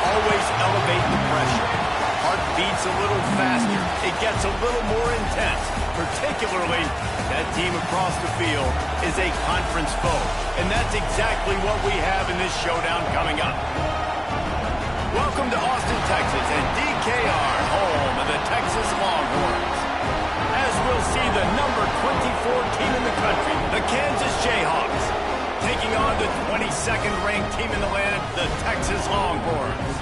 always elevate the pressure. Heart beats a little faster. It gets a little more intense. Particularly, that team across the field is a conference foe. And that's exactly what we have in this showdown coming up. Welcome to Austin, Texas, and DKR, home of the Texas Longhorns. As we'll see the number 24 team in the country, the Kansas Jayhawks, taking on the 22nd ranked team in the land, the Texas Longhorns.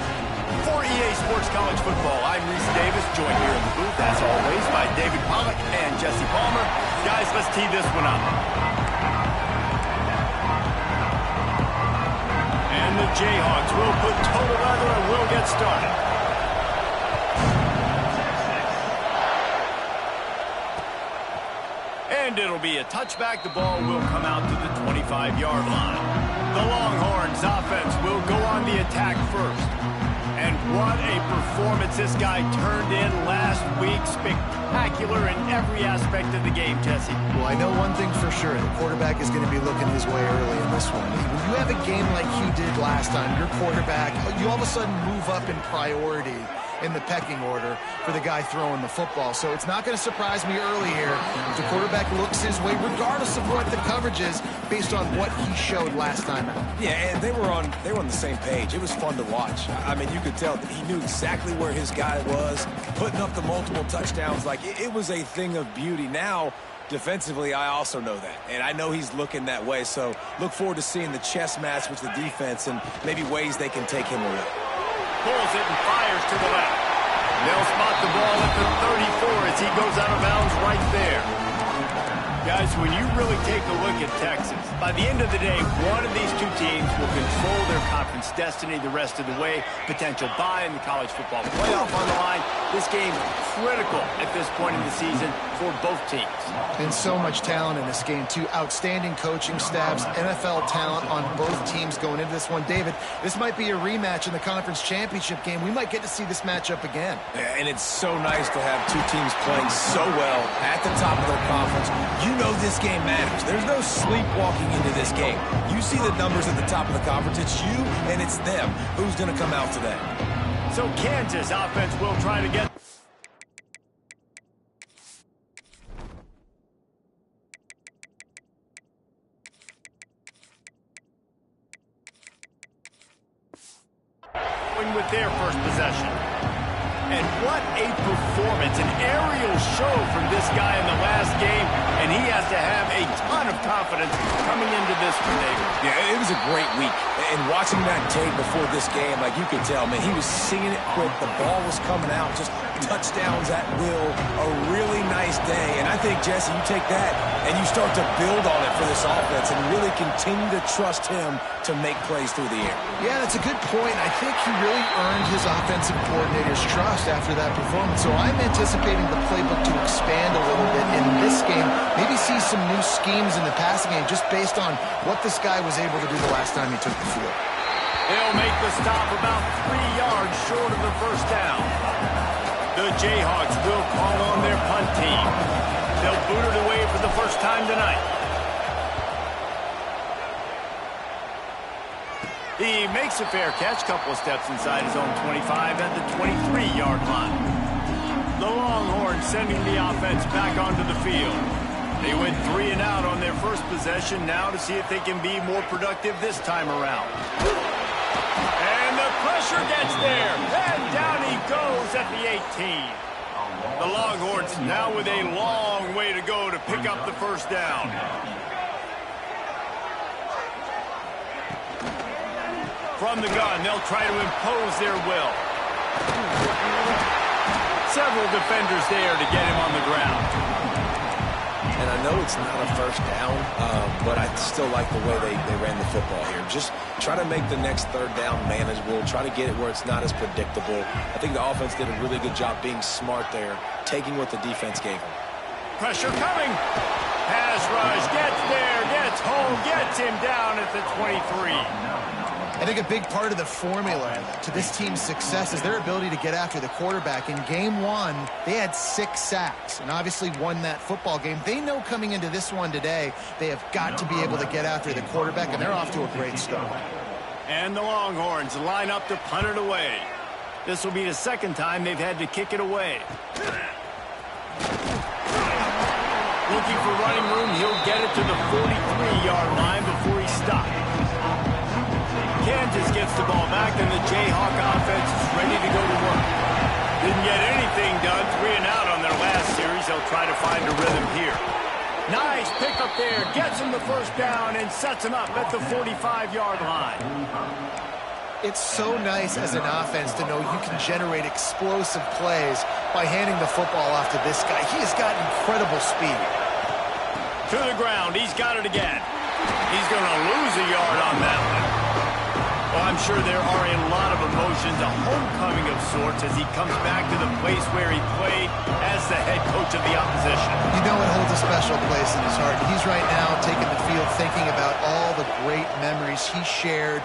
For EA Sports College Football, I'm Reese Davis, joined here in the booth, as always, by David Pollack and Jesse Palmer. Guys, let's tee this one up. And the Jayhawks will put total leather and we'll get started. And it'll be a touchback. The ball will come out to the 25-yard line. The Longhorns offense will go on the attack first. And what a performance this guy turned in last week. Spectacular in every aspect of the game, Jesse. Well, I know one thing for sure. The quarterback is going to be looking his way early in this one. When you have a game like you did last time, your quarterback, you all of a sudden move up in priority in the pecking order for the guy throwing the football. So it's not going to surprise me early here if the quarterback looks his way, regardless of what the coverage is, based on what he showed last time out. Yeah, and they were on the same page. It was fun to watch. I mean, you could tell that he knew exactly where his guy was, putting up the multiple touchdowns. Like, it was a thing of beauty. Now, defensively, I also know that, and I know he's looking that way. So look forward to seeing the chess match with the defense and maybe ways they can take him away. Pulls it and fires to the left. They'll spot the ball at the 34 as he goes out of bounds right there. Guys, when you really take a look at Texas, by the end of the day, one of these two teams will control their conference destiny the rest of the way. Potential bye in the college football playoff on the line. This game critical at this point in the season for both teams. And so much talent in this game, too. Outstanding coaching staffs, NFL talent on both teams going into this one. David, this might be a rematch in the conference championship game. We might get to see this matchup again. Yeah, and it's so nice to have two teams playing so well at the top of their conference. You know this game matters. There's no sleepwalking into this game. You see the numbers at the top of the conference. It's you and it's them. Who's going to come out today? So Kansas offense will try to get... with their first possession. And what a performance, an aerial show from this guy in the last game, and he has to have a ton of confidence coming into this one, David. Yeah, it was a great week. And watching that tape before this game, like you could tell, man, he was singing it quick. The ball was coming out, just touchdowns at will. A really nice day. And I think, Jesse, you take that and you start to build on it for this offense and really continue to trust him to make plays through the air. Yeah, that's a good point. I think he really earned his offensive coordinator's trust after that performance. So I'm anticipating the playbook to expand a little bit in this game. Maybe see some new schemes in the passing game just based on what this guy was able to do the last time he took the field. They'll make the stop about 3 yards short of the first down. The Jayhawks will call on their punt team. They'll boot it away for the first time tonight. He makes a fair catch, couple of steps inside his own 25 at the 23-yard line. The Longhorns sending the offense back onto the field. They went 3 and out on their first possession, now to see if they can be more productive this time around. And the pressure gets there, and down he goes at the 18. The Longhorns now with a long way to go to pick up the first down. From the gun, they'll try to impose their will. Several defenders there to get him on the ground. And I know it's not a first down, but I still like the way they ran the football here. Just try to make the next third down manageable. Try to get it where it's not as predictable. I think the offense did a really good job being smart there, taking what the defense gave them. Pressure coming. Pass rush, gets there, gets home, gets him down at the 23. I think a big part of the formula to this team's success is their ability to get after the quarterback. In game one, they had 6 sacks and obviously won that football game. They know coming into this one today, they have got to be able to get after the quarterback, and they're off to a great start. And the Longhorns line up to punt it away. This will be the second time they've had to kick it away. Looking for running room, he'll get it to the 43-yard line before he stopped. Kansas gets the ball back, and the Jayhawk offense is ready to go to work. Didn't get anything done, 3 and out on their last series. They'll try to find a rhythm here. Nice pickup there, gets him the first down and sets him up at the 45-yard line. It's so nice as an offense to know you can generate explosive plays by handing the football off to this guy. He has got incredible speed. To the ground, he's got it again. He's going to lose a yard on that one. Well, I'm sure there are a lot of emotions, a homecoming of sorts as he comes back to the place where he played as the head coach of the opposition. You know it holds a special place in his heart. He's right now taking the field thinking about all the great memories he shared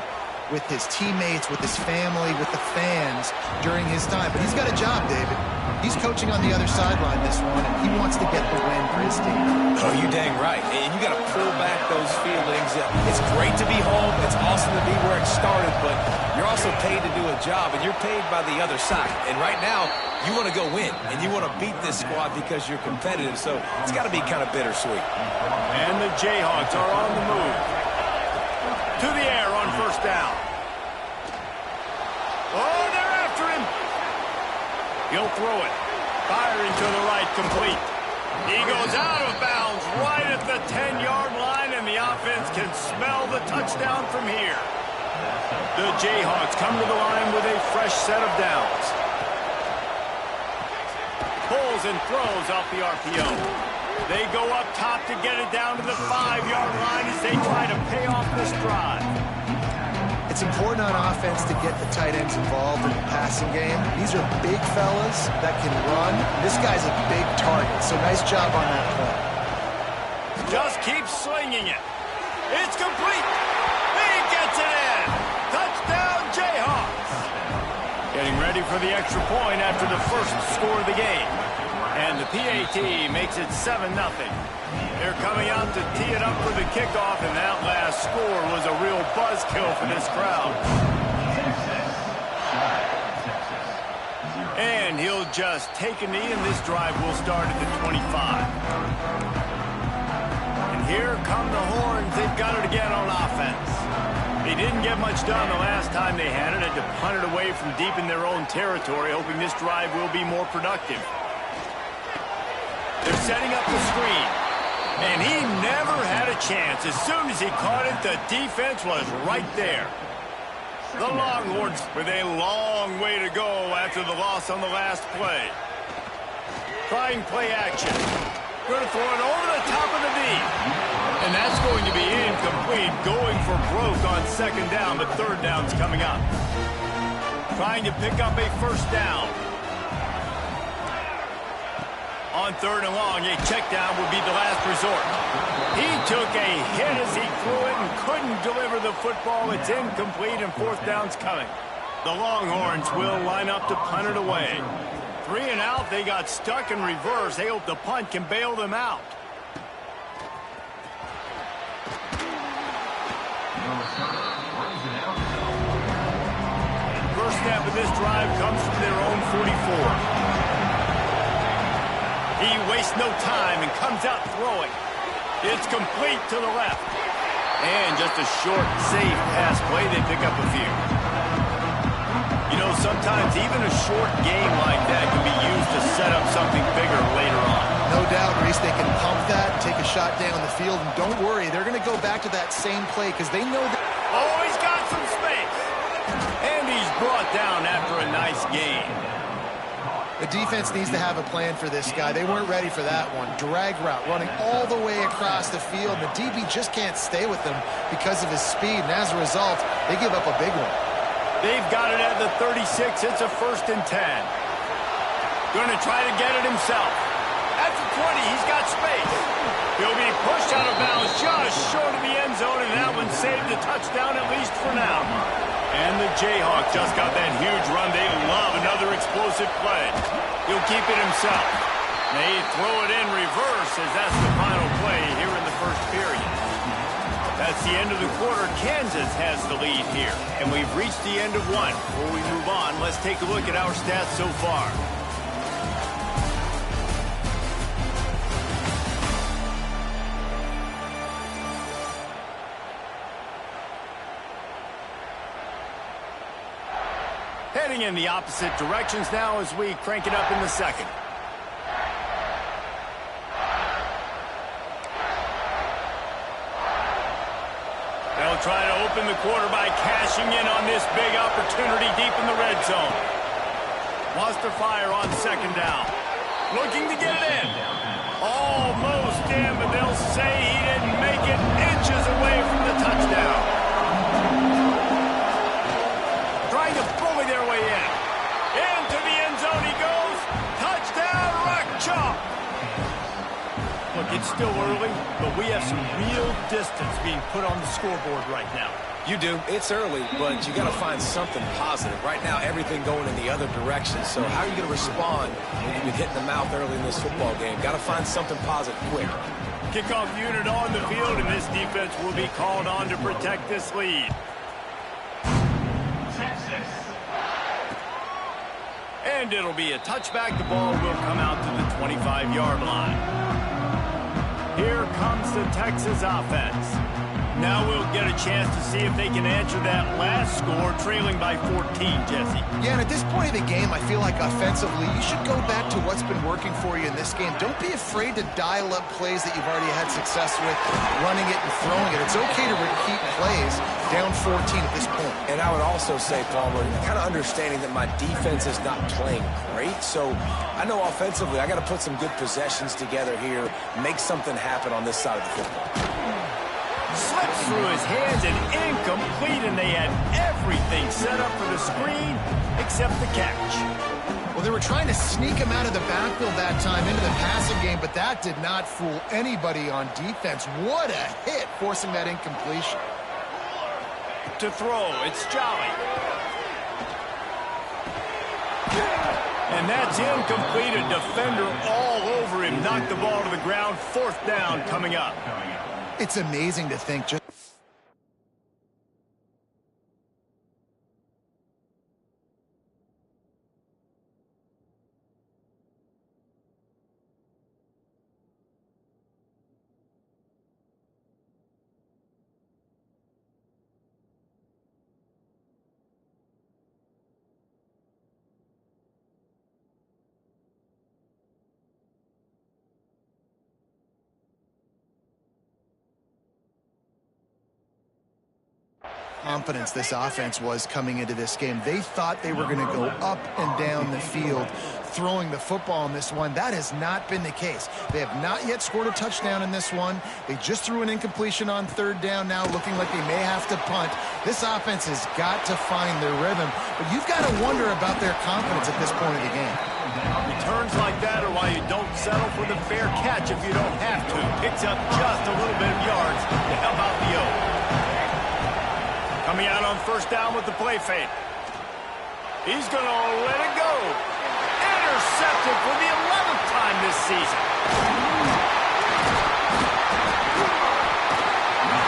with his teammates, with his family, with the fans during his time. But he's got a job, David. He's coaching on the other sideline this one, and he wants to get the win for his team. Oh, you're dang right. And you got to pull back those feelings. It's great to be home. It's awesome to be where it started, but you're also paid to do a job, and you're paid by the other side. And right now, you want to go win, and you want to beat this squad because you're competitive, so it's got to be kind of bittersweet. And the Jayhawks are on the move. To the air on first down. Oh, they're after him. He'll throw it. Firing to the right, complete. He goes out of bounds right at the 10-yard line, and the offense can smell the touchdown from here. The Jayhawks come to the line with a fresh set of downs. Pulls and throws off the RPO. They go up top to get it down to the 5-yard line as they try to pay off this drive. It's important on offense to get the tight ends involved in the passing game. These are big fellas that can run. This guy's a big target, so nice job on that play. Just keep slinging it. It's complete. He gets it in. Touchdown, Jayhawks. Getting ready for the extra point after the first score of the game. And the PAT makes it 7-0. They're coming out to tee it up for the kickoff, and that last score was a real buzzkill for this crowd. And he'll just take a knee, and this drive will start at the 25. And here come the Horns. They've got it again on offense. They didn't get much done the last time they had it. Had to punt it away from deep in their own territory, hoping this drive will be more productive. They're setting up the screen. And he never had a chance. As soon as he caught it, the defense was right there. The Longhorns with a long way to go after the loss on the last play. Trying play action. Going to throw it over the top of the knee. And that's going to be incomplete. Going for broke on second down, but third down's coming up. Trying to pick up a first down. On third and long, a check down would be the last resort. He took a hit as he threw it and couldn't deliver the football. It's incomplete, and fourth down's coming. The Longhorns will line up to punt it away. 3 and out, they got stuck in reverse. They hope the punt can bail them out. First snap of this drive comes from their own 44. He wastes no time and comes out throwing. It's complete to the left. And just a short, safe pass play. They pick up a few. You know, sometimes even a short game like that can be used to set up something bigger later on. No doubt, Reese, they can pump that, take a shot down the field, and don't worry, they're going to go back to that same play because they know that. Oh, he's got some space. And he's brought down after a nice game. The defense needs to have a plan for this guy. They weren't ready for that one. Drag route, running all the way across the field. The DB just can't stay with him because of his speed, and as a result, they give up a big one. They've got it at the 36. It's a 1st and 10. Going to try to get it himself. At the 20, he's got space. He'll be pushed out of bounds just short of the end zone, and that one saved a touchdown at least for now. And the Jayhawks just got that huge run. They love another explosive play. He'll keep it himself. They throw it in reverse as that's the final play here in the first period. That's the end of the quarter. Kansas has the lead here. And we've reached the end of one. Before we move on, let's take a look at our stats so far. Heading in the opposite directions now as we crank it up in the second. They'll try to open the quarter by cashing in on this big opportunity deep in the red zone. Wants to fire on second down. Looking to get it in. Almost in, but they'll say he didn't make it, inches away from the touchdown. Trying to bully their way in. Into the end zone he goes. Touchdown, Rock Chalk. Look, it's still early, but we have some real distance being put on the scoreboard right now. You do. It's early, but you got to find something positive. Right now, everything going in the other direction. So how are you going to respond when you've been hit in the mouth early in this football game? Got to find something positive quick. Kickoff unit on the field, and this defense will be called on to protect this lead. And it'll be a touchback. The ball will come out to the 25-yard line. Here comes the Texas offense. Now we'll get a chance to see if they can answer that last score, trailing by 14, Jesse. Yeah, and at this point of the game, I feel like offensively, you should go back to what's been working for you in this game. Don't be afraid to dial up plays that you've already had success with, running it and throwing it. It's okay to repeat plays down 14 at this point. And I would also say, Palmer, kind of understanding that my defense is not playing great. So I know offensively, I got to put some good possessions together here, make something happen on this side of the football. Slips through his hands and incomplete, and they had everything set up for the screen except the catch. Well, they were trying to sneak him out of the backfield that time into the passing game, but that did not fool anybody on defense. What a hit, forcing that incompletion. To throw, it's Jolly. And that's incomplete. A defender all over him. Knocked the ball to the ground. Fourth down coming up. It's amazing to think just... confidence this offense was coming into this game. They thought they were going to go up and down the field throwing the football in this one. That has not been the case. They have not yet scored a touchdown in this one. They just threw an incompletion on third down now, looking like they may have to punt. This offense has got to find their rhythm, but you've got to wonder about their confidence at this point of the game. Returns like that are why you don't settle for the fair catch if you don't have to. Picks up just a little bit of yards to help out the O. Coming out on first down with the play fake. He's going to let it go. Intercepted for the 11th time this season.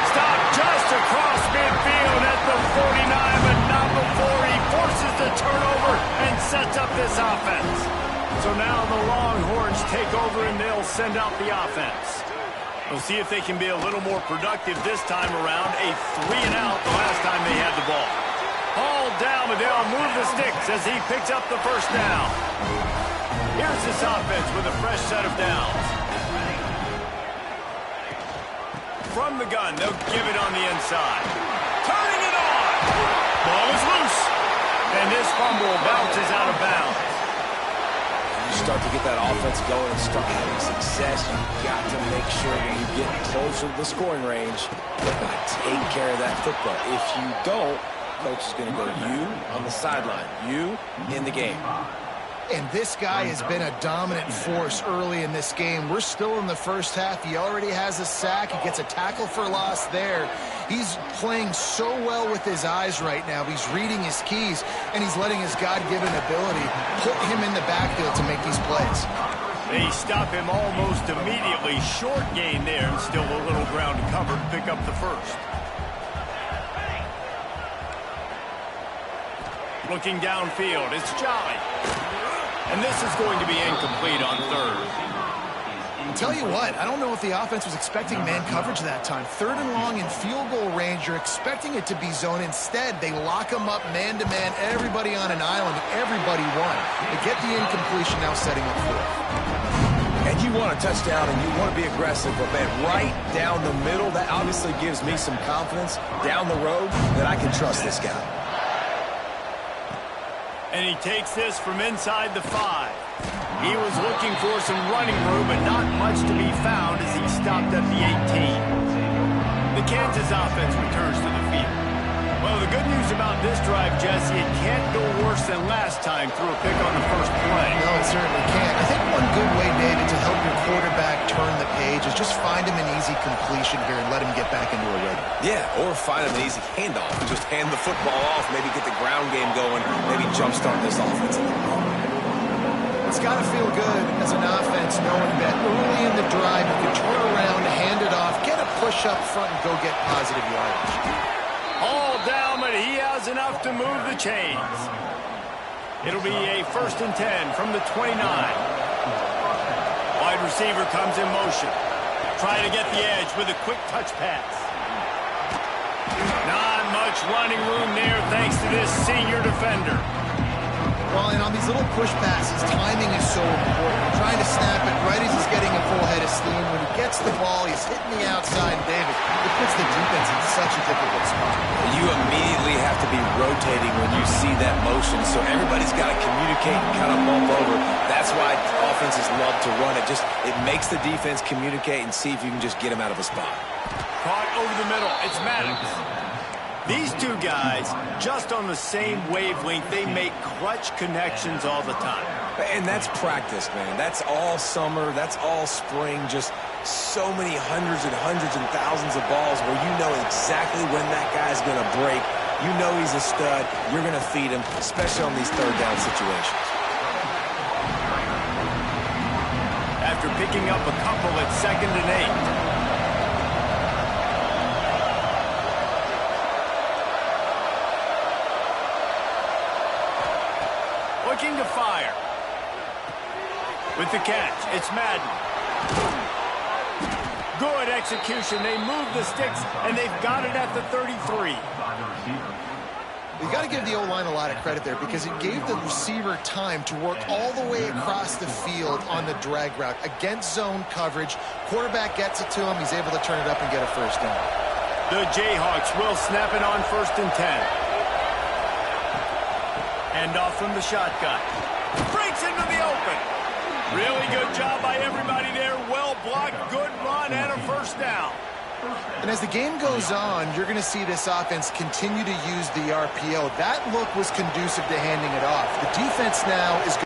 Stopped just across midfield at the 49, but not before he forces the turnover and sets up this offense. So now the Longhorns take over and they'll send out the offense. We'll see if they can be a little more productive this time around. A 3-and-out the last time they had the ball. All down, but they'll move the sticks as he picks up the first down. Here's this offense with a fresh set of downs. From the gun, they'll give it on the inside. Turning it on! Ball is loose. And this fumble bounces out of bounds. You start to get that offense going and start having success, you've got to make sure when you get closer to the scoring range, you've got to take care of that football. If you don't, coach is going to go you on the sideline, you in the game. And this guy has been a dominant force early in this game. We're still in the first half. He already has a sack. He gets a tackle for loss there. He's playing so well with his eyes right now. He's reading his keys, and he's letting his God-given ability put him in the backfield to make these plays. They stop him almost immediately. Short gain there, and still a little ground to cover to pick up the first. Looking downfield, it's Jolly. And this is going to be incomplete on third. I'll tell you what, I don't know if the offense was expecting man coverage that time. Third and long in field goal range, you're expecting it to be zone. Instead, they lock them up man-to-man, everybody on an island, everybody won. They get the incompletion, now setting up fourth. And you want a touchdown and you want to be aggressive, but man, right down the middle, that obviously gives me some confidence down the road that I can trust this guy. And he takes this from inside the 5. He was looking for some running room, but not much to be found as he stopped at the 18. The Kansas offense returns to the field. Well, the good news about this drive, Jesse, it can't go worse than last time through a pick on the first play. No, it certainly can't. I think one good way, David, to help your quarterback turn the page is just find him an easy completion here and let him get back into a rhythm. Yeah, or find him an easy handoff and just hand the football off, maybe get the ground game going, maybe jumpstart this offense a little bit. It's got to feel good as an offense knowing that early in the drive you can turn around, hand it off, get a push up front, and go get positive yardage. All down, but he has enough to move the chains. It'll be a 1st and 10 from the 29. Wide receiver comes in motion. Trying to get the edge with a quick touch pass. Not much running room there thanks to this senior defender. Well, and on these little push passes, timing is so important. Trying to snap it right as he's getting a full head of steam. When he gets the ball, he's hitting the outside. David, it puts the defense in such a difficult spot. You immediately have to be rotating when you see that motion, so everybody's got to communicate and kind of bump over. That's why offenses love to run it. It makes the defense communicate and see if you can just get him out of a spot. Caught over the middle. It's Maddox. These two guys, just on the same wavelength, they make clutch connections all the time. And that's practice, man. That's all summer. That's all spring. Just so many hundreds and thousands of balls where you know exactly when that guy's going to break. You know he's a stud. You're going to feed him, especially on these third down situations. After picking up a couple at 2nd and 8. Looking to fire. With the catch, it's Madden. Good execution. They move the sticks, and they've got it at the 33. You've got to give the O-line a lot of credit there because it gave the receiver time to work all the way across the field on the drag route. Against zone coverage, quarterback gets it to him. He's able to turn it up and get a first down. The Jayhawks will snap it on 1st and 10. Hand off from the shotgun. Breaks into the open. Really good job by everybody there. Well blocked, good run, and a first down. And as the game goes on, you're going to see this offense continue to use the RPO. That look was conducive to handing it off. The defense now is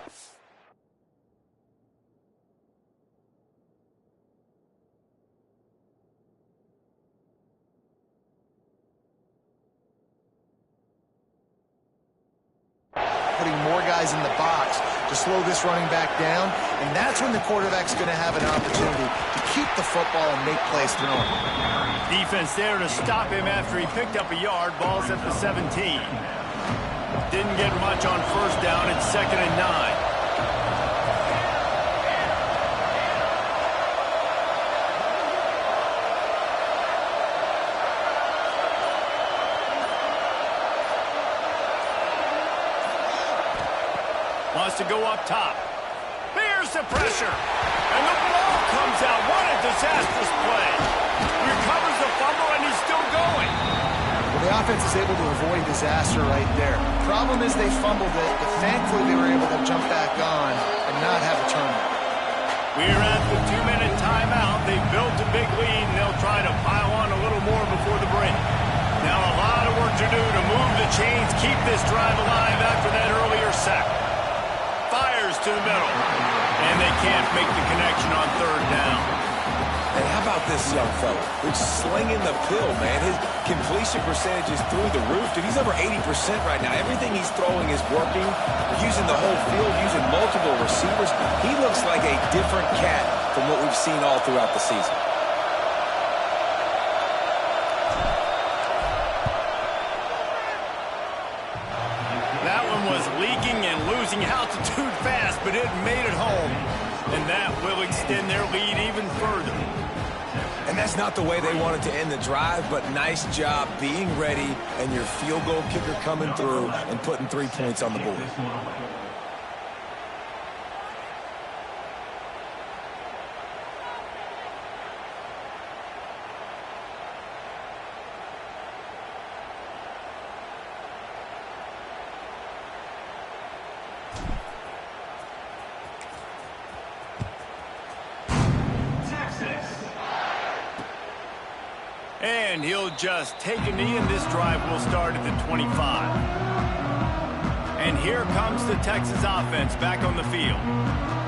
putting more guys in the box to slow this running back down, and that's when the quarterback's going to have an opportunity to keep the football and make plays throwing. Defense there to stop him after he picked up a yard. Ball's at the 17. Didn't get much on first down. It's 2nd and 9. Wants to go up top. Here's the pressure. And the ball comes out. What a disastrous play. Recovers the fumble, and he's still going. Well, the offense is able to avoid disaster right there. Problem is they fumbled it, but thankfully they were able to jump back on and not have a turnover. We're at the 2-minute timeout. They've built a big lead, and they'll try to pile on a little more before the break. Now a lot of work to do to move the chains, keep this drive alive after that earlier sack. Fires to the middle, and they can't make the connection on 3rd down. And how about this young fella who's slinging the pill, man? His completion percentage is through the roof. Dude, he's over 80% right now. Everything he's throwing is working. Using the whole field, using multiple receivers. He looks like a different cat from what we've seen all throughout the season. That one was leaking and losing altitude fast, but it made it home. And that will extend their lead even further. And that's not the way they wanted to end the drive, but nice job being ready and your field goal kicker coming through and putting 3 points on the board. And he'll just take a knee, and this drive will start at the 25. And here comes the Texas offense back on the field.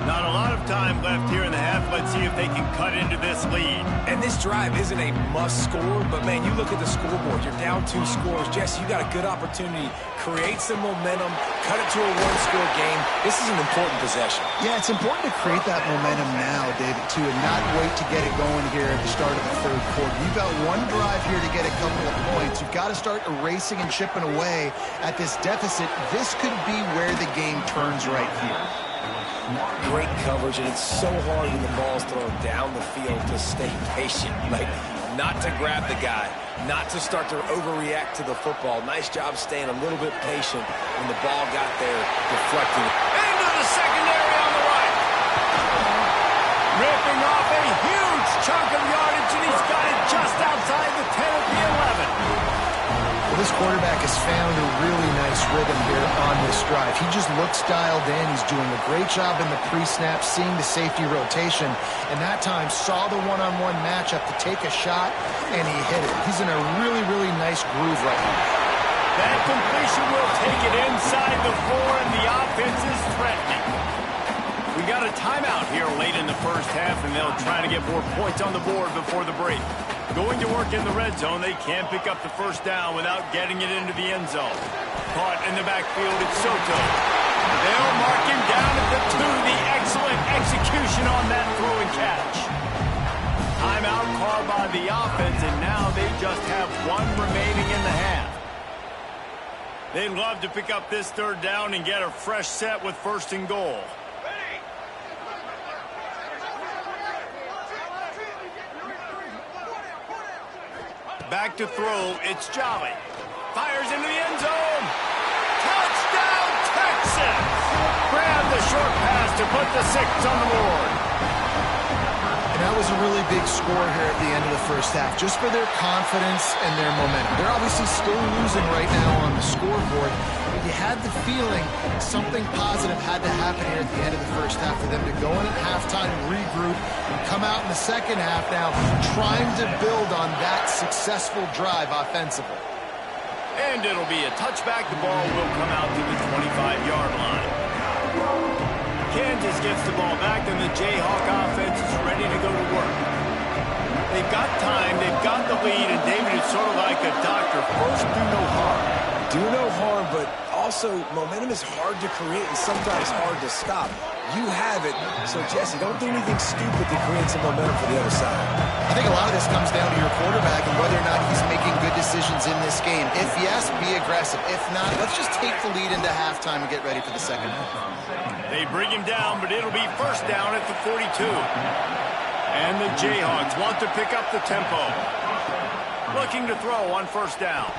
Not a lot of time left here in the half. Let's see if they can cut into this lead. And this drive isn't a must score, but, man, you look at the scoreboard. You're down 2 scores. Jesse, you got a good opportunity. Create some momentum. Cut it to a 1-score game. This is an important possession. Yeah, it's important to create that momentum now, David, too, and not wait to get it going here at the start of the third quarter. You've got one drive here to get a couple of points. You've got to start erasing and chipping away at this deficit. This could be where the game turns right here. Great coverage, and it's so hard when the ball's thrown down the field to stay patient. Like, not to grab the guy, not to start to overreact to the football. Nice job staying a little bit patient when the ball got there, deflecting it. Into the secondary on the right. Ripping off a huge chunk of yardage, and he's got it just outside the 10 at the 11. Well, this quarterback has found a really nice rhythm here on this drive. He just looks dialed in. He's doing a great job in the pre-snap, seeing the safety rotation, and that time saw the one-on-one matchup to take a shot, and he hit it. He's in a really, really nice groove right now. That completion will take it inside the 4, and the offense is threatening. We got a timeout here late in the first half, and they'll try to get more points on the board before the break. Going to work in the red zone, they can't pick up the first down without getting it into the end zone. Caught in the backfield, it's Soto. They'll mark him down at the 2. The excellent execution on that throw and catch. Timeout called by the offense, and now they just have 1 remaining in the half. They'd love to pick up this third down and get a fresh set with 1st and goal. Back to throw, it's Jolly. Fires into the end zone. Touchdown, Texas! Grab the short pass to put the 6 on the board. And that was a really big score here at the end of the first half, just for their confidence and their momentum. They're obviously still losing right now on the scoreboard, but you had the feeling something positive had to happen here at the end of the first half for them to go in at halftime, regroup, and come out in the second half now trying to build on that successful drive offensively. And it'll be a touchback. The ball will come out to the 25-yard line. Kansas gets the ball back, and the Jayhawk offense is ready to go to work. They've got time, they've got the lead, and David, it's sort of like a doctor. First, do no harm. Do no harm, but also momentum is hard to create and sometimes hard to stop. You have it, so Jesse, don't do anything stupid to create some momentum for the other side. I think a lot of this comes down to your quarterback and whether or not he's making good decisions in this game. If yes, be aggressive. If not, let's just take the lead into halftime and get ready for the second half. They bring him down, but it'll be first down at the 42. And the Jayhawks want to pick up the tempo. Looking to throw on first down.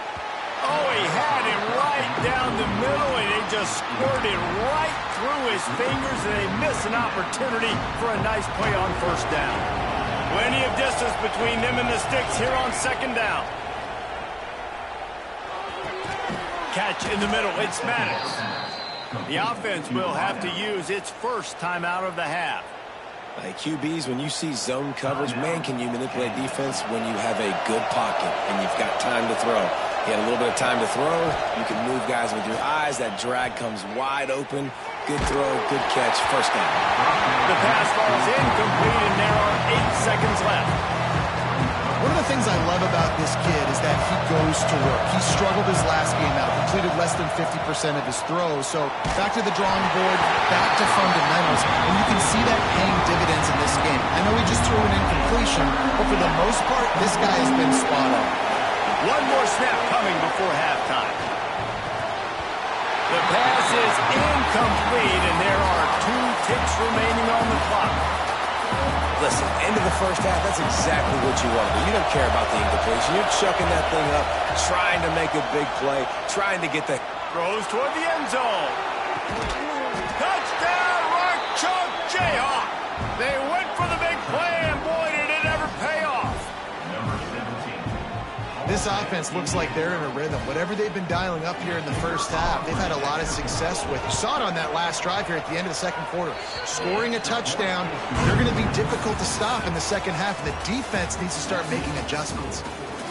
Oh, he had it right down the middle, and it just squirted right through his fingers, and they miss an opportunity for a nice play on first down. Plenty of distance between them and the sticks here on second down. Catch in the middle, it's Maddox. The offense will have to use its first timeout of the half. Hey, QBs, when you see zone coverage, man, can you manipulate defense when you have a good pocket and you've got time to throw. He had a little bit of time to throw. You can move guys with your eyes. That drag comes wide open. good throw, good catch, first down. The pass falls incomplete, and there are 8 seconds left. One of the things I love about this kid is that he goes to work. He struggled his last game out, completed less than 50% of his throws. So back to the drawing board, back to fundamentals, and you can see that paying dividends in this game. I know he just threw an incompletion, but for the most part, this guy has been spot on. One more snap coming before halftime. The pass is incomplete, and there are 2 ticks remaining on the clock. Listen, end of the first half, that's exactly what you want to do. You don't care about the incompletion. You're chucking that thing up, trying to make a big play, trying to get the... Throws toward the end zone. Touchdown, Rock Chalk Jayhawk. They went for the big play, and boy, did it ever pay off. This offense looks like they're in a rhythm. Whatever they've been dialing up here in the first half, they've had a lot of success with. You saw it on that last drive here at the end of the second quarter. Scoring a touchdown, they're going to be difficult to stop in the second half, and the defense needs to start making adjustments.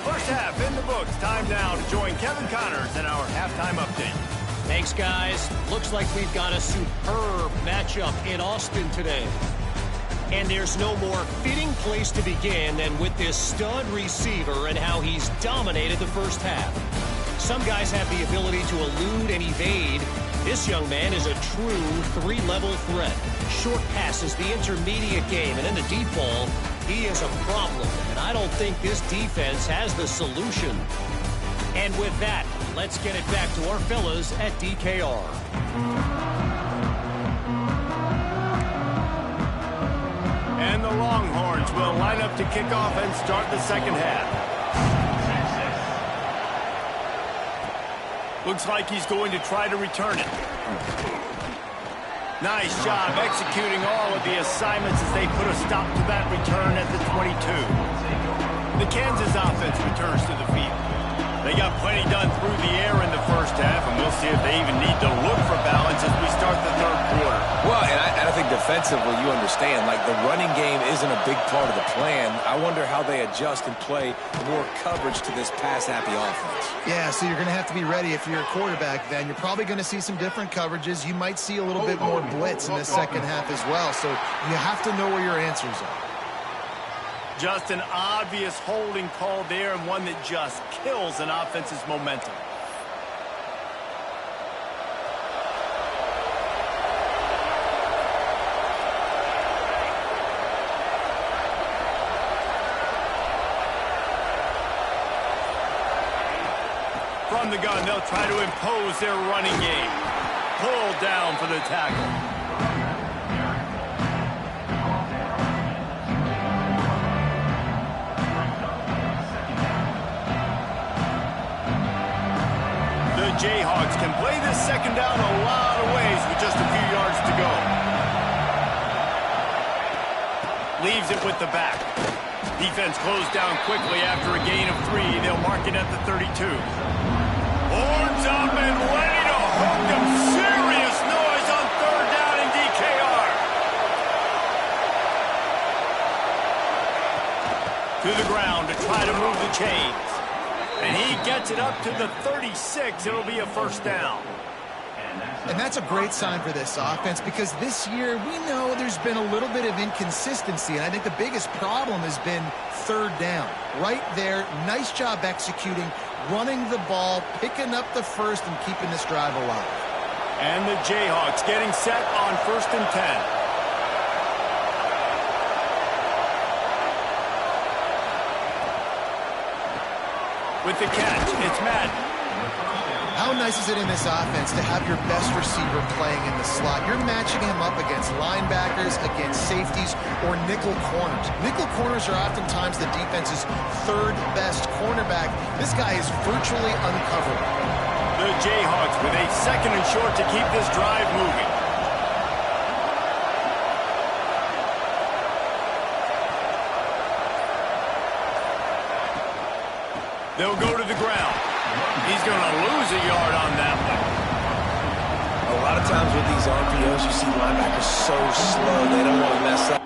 First half in the books. Time now to join Kevin Connors in our halftime update. Thanks, guys. Looks like we've got a superb matchup in Austin today. And there's no more fitting place to begin than with this stud receiver and how he's dominated the first half. Some guys have the ability to elude and evade. This young man is a true 3-level threat. Short passes, the intermediate game, and in the deep ball, he is a problem. And I don't think this defense has the solution. And with that, let's get it back to our fellas at DKR. And the Longhorns will line up to kick off and start the second half. Looks like he's going to try to return it. Nice job executing all of the assignments as they put a stop to that return at the 22. The Kansas offense returns to the field. They got plenty done through the air in the first half, and we'll see if they even need to look for balance as we start the third quarter. Well, and I think defensively, you understand, like the running game isn't a big part of the plan. I wonder how they adjust and play more coverage to this pass-happy offense. Yeah, so you're going to have to be ready if you're a quarterback then. You're probably going to see some different coverages. You might see a little bit more blitz in the second half as well. So you have to know where your answers are. Just an obvious holding call there, and one that just kills an offense's momentum. From the gun, they'll try to impose their running game. Pulled down for the tackle. Jayhawks can play this second down a lot of ways with just a few yards to go. Leaves it with the back. Defense closed down quickly after a gain of 3. They'll mark it at the 32. Horns up and ready to hook them. Serious noise on third down in DKR. To the ground to try to move the chains. And he gets it up to the 36. It'll be a first down. And that's a great sign for this offense because this year we know there's been a little bit of inconsistency. And I think the biggest problem has been third down. Right there, nice job executing, running the ball, picking up the first, and keeping this drive alive. And the Jayhawks getting set on 1st and 10. With the catch, it's Madden. How nice is it in this offense to have your best receiver playing in the slot? You're matching him up against linebackers, against safeties, or nickel corners. Nickel corners are oftentimes the defense's third best cornerback. This guy is virtually uncoverable. The Jayhawks with a 2nd and short to keep this drive moving. They'll go to the ground. He's going to lose a yard on that one. A lot of times with these RPOs, you see linebackers so slow, they don't want to mess up.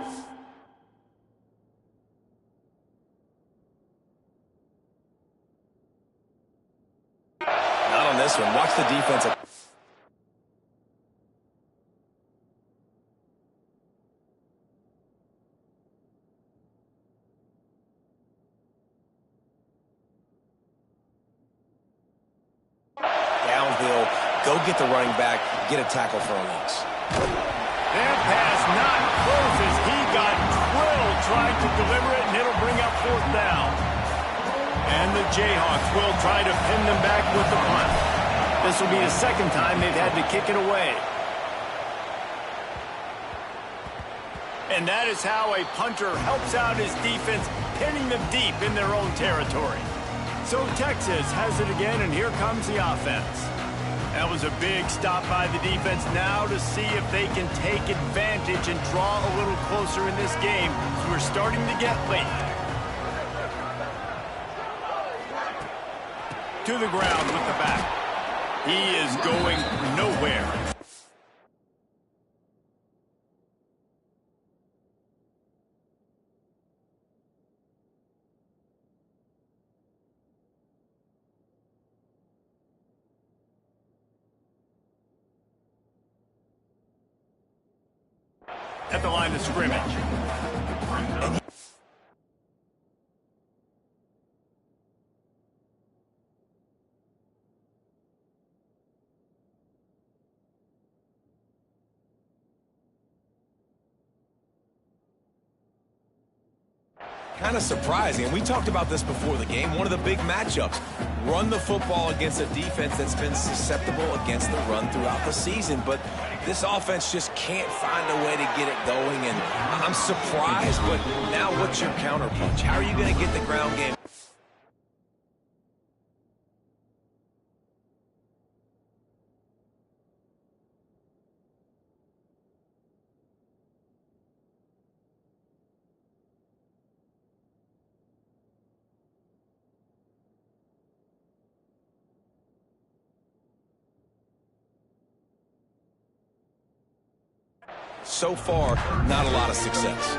Not on this one. Watch the defense. Go get the running back, get a tackle for a loss. That pass not close as he got drilled trying to deliver it, and it'll bring up 4th down. And the Jayhawks will try to pin them back with the punt. This will be the 2nd time they've had to kick it away. And that is how a punter helps out his defense, pinning them deep in their own territory. So Texas has it again, and here comes the offense. That was a big stop by the defense. Now to see if they can take advantage and draw a little closer in this game, as we're starting to get late. To the ground with the back. He is going nowhere. At the line of scrimmage. Kind of surprising, and we talked about this before the game. One of the big matchups. Run the football against a defense that's been susceptible against the run throughout the season, but this offense just can't find a way to get it going, and I'm surprised, but now what's your counterpunch? How are you going to get the ground game? So far, not a lot of success.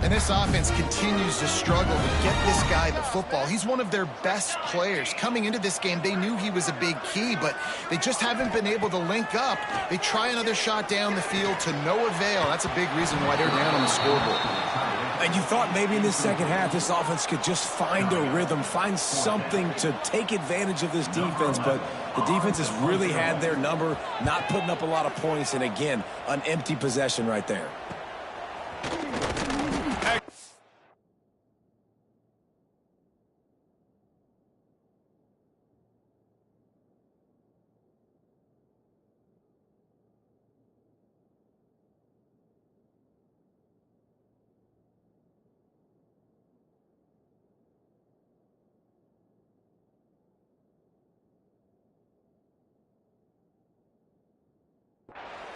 And this offense continues to struggle to get this guy the football. He's one of their best players. Coming into this game, they knew he was a big key, but they just haven't been able to link up. They try another shot down the field to no avail. That's a big reason why they're down on the scoreboard. And you thought maybe in this second half this offense could just find a rhythm, find something to take advantage of this defense, but the defense has really had their number, not putting up a lot of points, and again, an empty possession right there.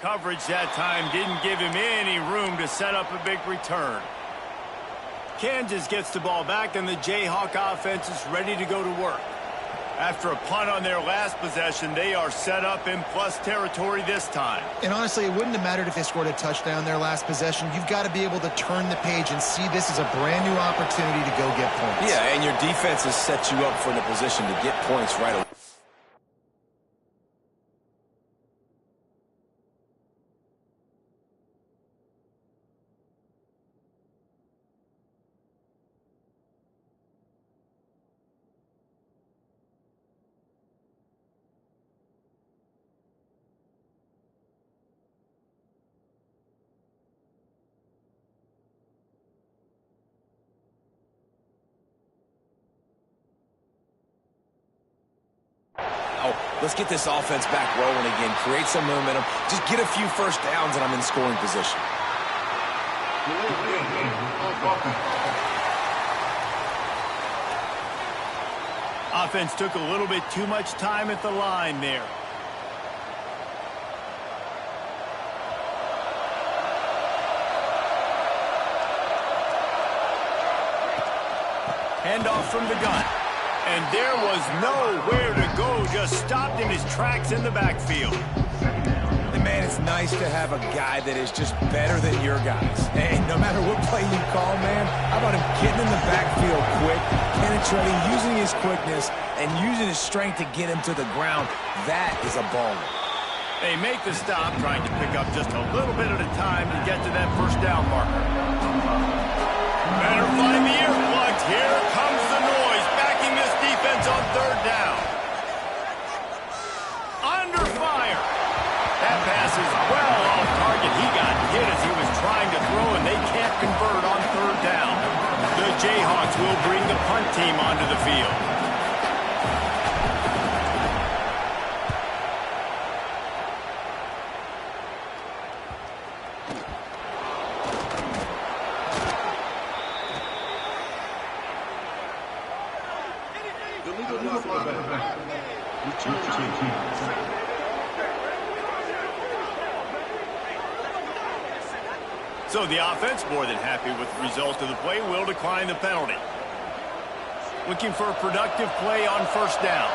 Coverage that time didn't give him any room to set up a big return. Kansas gets the ball back, and the Jayhawk offense is ready to go to work. After a punt on their last possession, they are set up in plus territory this time. And honestly, it wouldn't have mattered if they scored a touchdown their last possession. You've got to be able to turn the page and see this as a brand new opportunity to go get points. Yeah, and your defense has set you up for the position to get points right away. Let's get this offense back rolling again, create some momentum, just get a few first downs, and I'm in scoring position. Offense took a little bit too much time at the line there. Handoff from the gun. And there was nowhere to go, just stopped in his tracks in the backfield. And man, it's nice to have a guy that is just better than your guys. Hey, no matter what play you call, man, how about him getting in the backfield quick, penetrating, using his quickness, and using his strength to get him to the ground. That is a baller. They make the stop, trying to pick up just a little bit at a time to get to that first down marker. Better find the earplugs. Here comes the noise, backing this defense on third down. Under 5. will bring the punt team onto the field. So the offense, more than happy with the result of the play, will decline the penalty. Looking for a productive play on first down.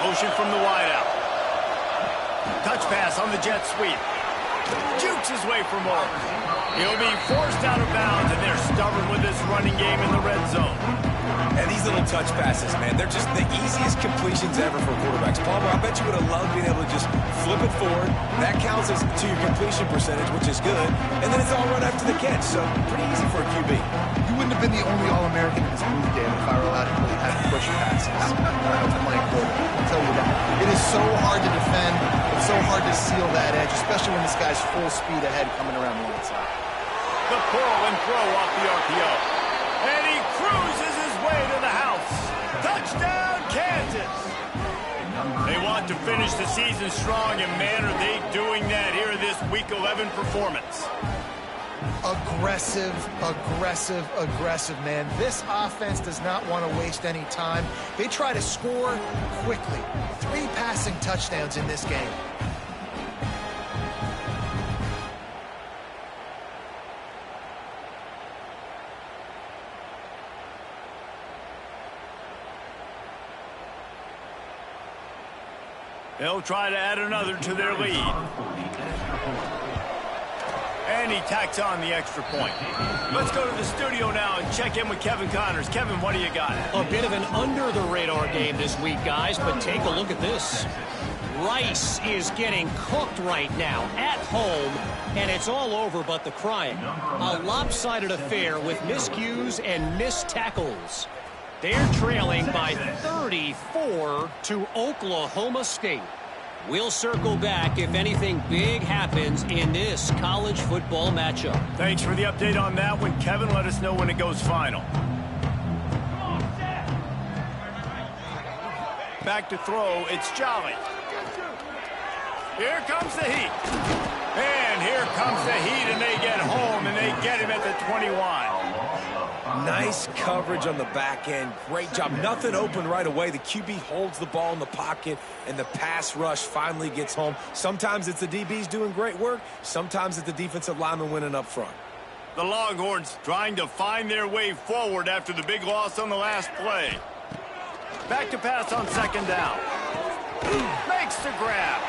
Motion from the wideout. Touch pass on the jet sweep. Jukes his way for more. He'll be forced out of bounds, and they're stubborn with this running game in the red zone. And these little touch passes, man, they're just the easiest completions ever for quarterbacks. Palmer, I bet you would have loved being able to just flip it forward. That counts as to your completion percentage, which is good. And then it's all run after the catch, so pretty easy for a QB. You wouldn't have been the only All-American in this booth game if I were allowed to really have push passes when I was playing quarterback. I'll tell you that. It is so hard to defend. It's so hard to seal that edge, especially when this guy's full speed ahead coming around the outside. The pull and throw off the RPO. And he cruises his way to the house. Touchdown, Kansas! They want to finish the season strong, and man, are they doing that here in this Week 11 performance. Aggressive, aggressive, aggressive, man. This offense does not want to waste any time. They try to score quickly. 3 passing touchdowns in this game. They'll try to add another to their lead. And he tacks on the extra point. Let's go to the studio now and check in with Kevin Connors. Kevin, what do you got? A bit of an under-the-radar game this week, guys, but take a look at this. Rice is getting cooked right now at home, and it's all over but the crying. A lopsided affair with miscues and missed tackles. They're trailing by 34 to Oklahoma State. We'll circle back if anything big happens in this college football matchup. Thanks for the update on that one, Kevin. Let us know when it goes final. Back to throw, it's Jolly. Here comes the heat. And here comes the heat, and they get home, and they get him at the 21. Nice coverage on the back end. Great job. Nothing open right away. The QB holds the ball in the pocket, and the pass rush finally gets home. Sometimes it's the DBs doing great work. Sometimes it's the defensive lineman winning up front. The Longhorns trying to find their way forward after the big loss on the last play. Back to pass on second down. Makes the grab.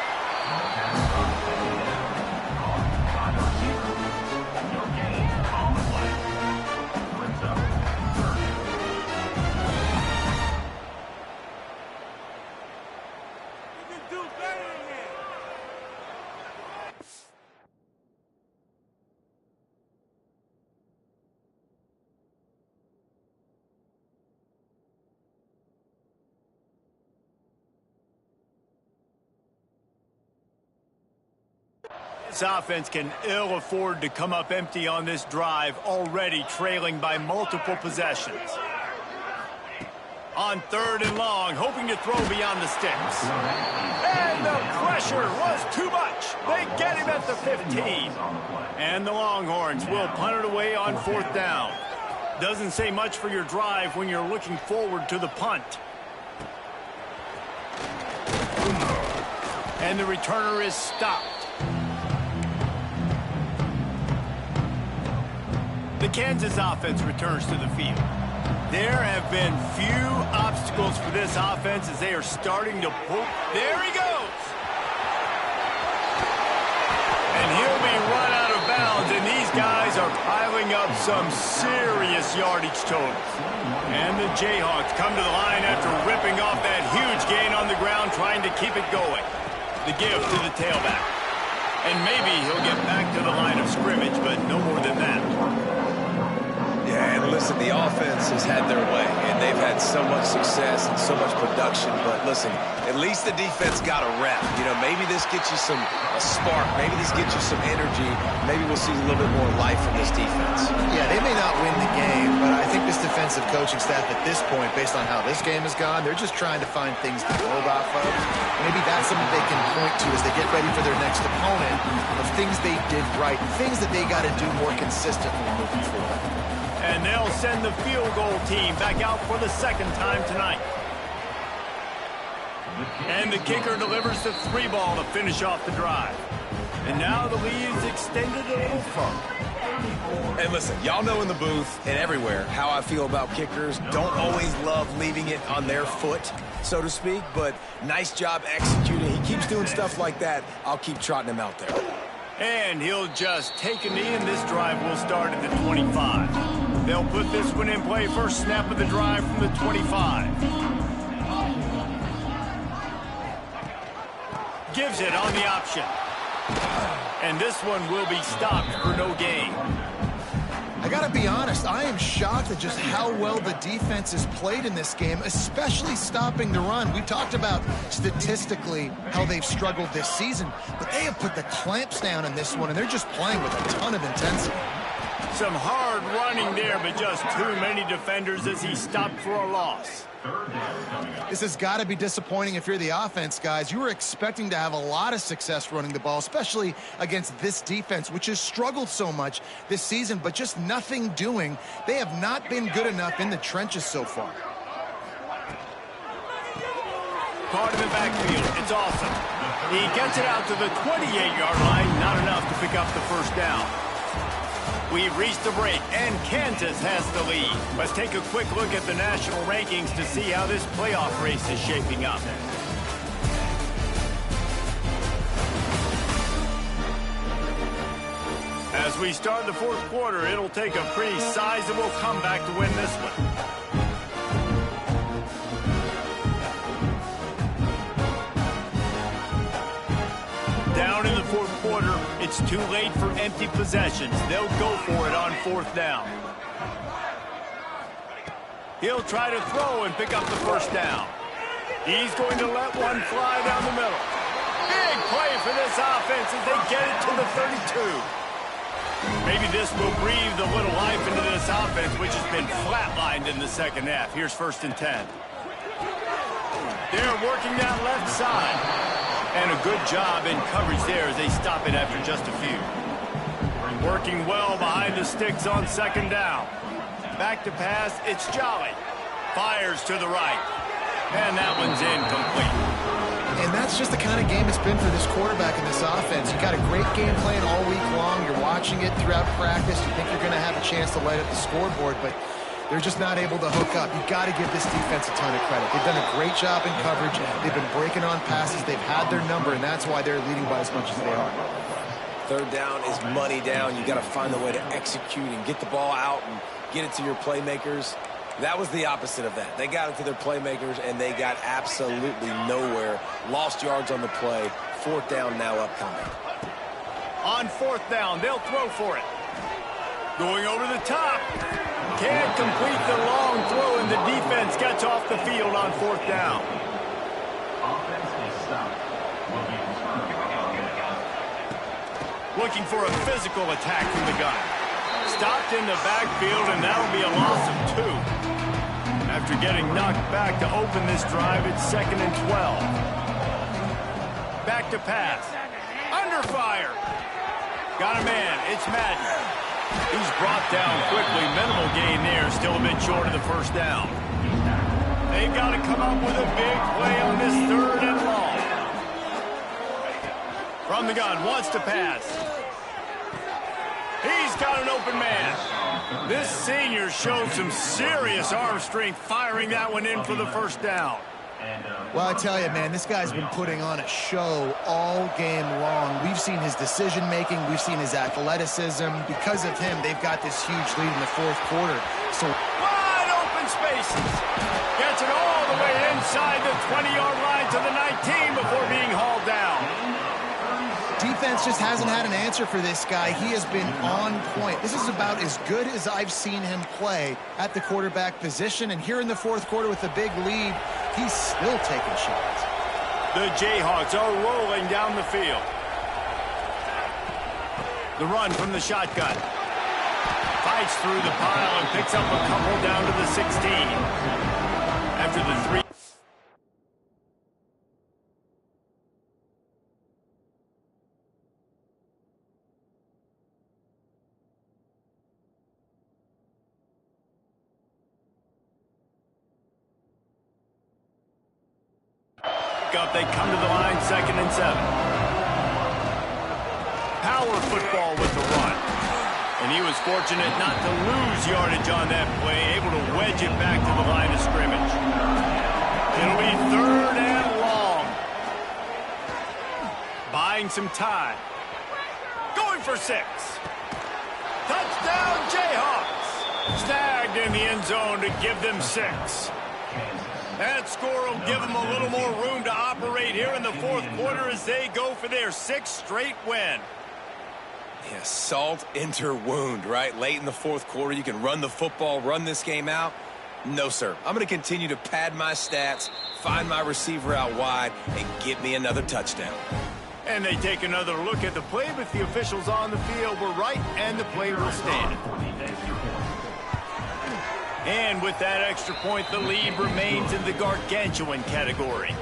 This offense can ill afford to come up empty on this drive, already trailing by multiple possessions. On third and long, hoping to throw beyond the sticks. And the pressure was too much. They get him at the 15. And the Longhorns will punt it away on fourth down. Doesn't say much for your drive when you're looking forward to the punt. And the returner is stopped. The Kansas offense returns to the field. There have been few obstacles for this offense as they are starting to pull. There he goes! And he'll be run out of bounds, and these guys are piling up some serious yardage totals. And the Jayhawks come to the line after ripping off that huge gain on the ground, trying to keep it going. The give to the tailback. And maybe he'll get back to the line of scrimmage, but no more than that. Yeah, And listen, the offense has had their way, and they've had so much success and so much production. But listen, at least the defense got a rep. You know, maybe this gets you a spark. Maybe this gets you some energy. Maybe we'll see a little bit more life from this defense. Yeah, they may not win the game, but I think this defensive coaching staff at this point, based on how this game has gone, they're just trying to find things to build off of. Maybe that's something they can point to as they get ready for their next opponent, of things they did right, things that they got to do more consistently moving forward. And they'll send the field goal team back out for the second time tonight. And the kicker delivers the 3-ball to finish off the drive. And now the lead is extended a little further. And listen, y'all know in the booth and everywhere how I feel about kickers. Don't always love leaving it on their foot, so to speak, but nice job executing. He keeps doing stuff like that. I'll keep trotting him out there. And he'll just take a knee, and this drive will start at the 25. They'll put this one in play. First snap of the drive from the 25. Gives it on the option. And this one will be stopped for no gain. I got to be honest, I am shocked at just how well the defense has played in this game, especially stopping the run. We talked about statistically how they've struggled this season, but they have put the clamps down in this one, and they're just playing with a ton of intensity. Some hard running there, but just too many defenders as he stopped for a loss. This has got to be disappointing if you're the offense, guys. You were expecting to have a lot of success running the ball, especially against this defense, which has struggled so much this season, but just nothing doing. They have not been good enough in the trenches so far. Caught in the backfield. It's awesome. He gets it out to the 28-yard line. Not enough to pick up the first down. We've reached the break, and Kansas has the lead. Let's take a quick look at the national rankings to see how this playoff race is shaping up. As we start the fourth quarter, it'll take a pretty sizable comeback to win this one. Down in the fourth quarter, it's too late for empty possessions. They'll go for it on fourth down. He'll try to throw and pick up the first down. He's going to let one fly down the middle. Big play for this offense as they get it to the 32. Maybe this will breathe a little life into this offense, which has been flatlined in the second half. Here's 1st and 10. They're working that left side. And a good job in coverage there as they stop it after just a few. Working well behind the sticks on second down. Back to pass, it's Jolly. Fires to the right. And that one's incomplete. And that's just the kind of game it's been for this quarterback in this offense. You got a great game plan all week long. You're watching it throughout practice. You think you're going to have a chance to light up the scoreboard, but they're just not able to hook up. You've got to give this defense a ton of credit. They've done a great job in coverage. They've been breaking on passes. They've had their number, and that's why they're leading by as much as they are. Third down is money down. You got to find a way to execute and get the ball out and get it to your playmakers. That was the opposite of that. They got it to their playmakers, and they got absolutely nowhere. Lost yards on the play. Fourth down now upcoming. On fourth down, they'll throw for it. Going over the top. Can't complete the long throw, and the defense gets off the field on fourth down. Looking for a physical attack from the gun. Stopped in the backfield, and that'll be a loss of 2. After getting knocked back to open this drive, it's 2nd and 12. Back to pass. Under fire. Got a man. It's Madden. He's brought down quickly. Minimal gain there. Still a bit short of the first down. They've got to come up with a big play on this 3rd and long. From the gun, wants to pass. He's got an open man. This senior showed some serious arm strength firing that one in for the first down. Well, I tell you, man, this guy's been putting on a show all game long. We've seen his decision-making. We've seen his athleticism. Because of him, they've got this huge lead in the fourth quarter. So wide open spaces. Gets it all the way inside the 20-yard line to the 19 before being hauled down. Defense just hasn't had an answer for this guy. He has been on point. This is about as good as I've seen him play at the quarterback position. And here in the fourth quarter with a big lead, he's still taking shots. The Jayhawks are rolling down the field. The run from the shotgun. Fights through the pile and picks up a couple down to the 16. After the 3. Up, they come to the line, 2nd and 7. Power football with the run. And he was fortunate not to lose yardage on that play, able to wedge it back to the line of scrimmage. It'll be 3rd and long. Buying some time. Going for 6. Touchdown, Jayhawks. Snagged in the end zone to give them 6. That score will give them a little more room to operate here in the fourth quarter as they go for their 6th straight win. Yeah, salt enter wound, right? Late in the fourth quarter, you can run the football, run this game out. No, sir. I'm going to continue to pad my stats, find my receiver out wide, and get me another touchdown. And they take another look at the play, but the officials on the field were right, and the play will stand. And with that extra point, the lead remains in the gargantuan category.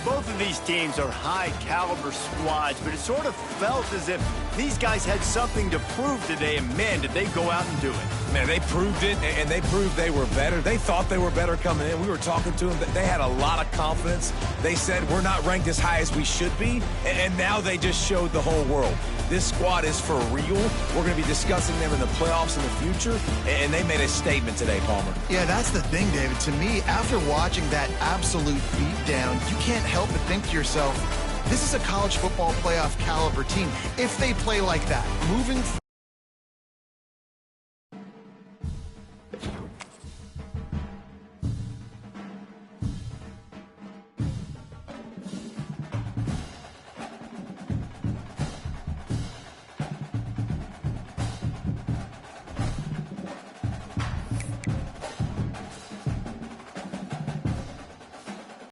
Both of these teams are high-caliber squads, but it sort of felt as if these guys had something to prove today, and man, did they go out and do it. Man, they proved it, and they proved they were better. They thought they were better coming in. We were talking to them. They had a lot of confidence. They said, we're not ranked as high as we should be, and now they just showed the whole world. This squad is for real. We're going to be discussing them in the playoffs in the future, and they made a statement today, Palmer. Yeah, that's the thing, David. To me, after watching that absolute beatdown, you can't help but think to yourself, this is a college football playoff caliber team if they play like that. Moving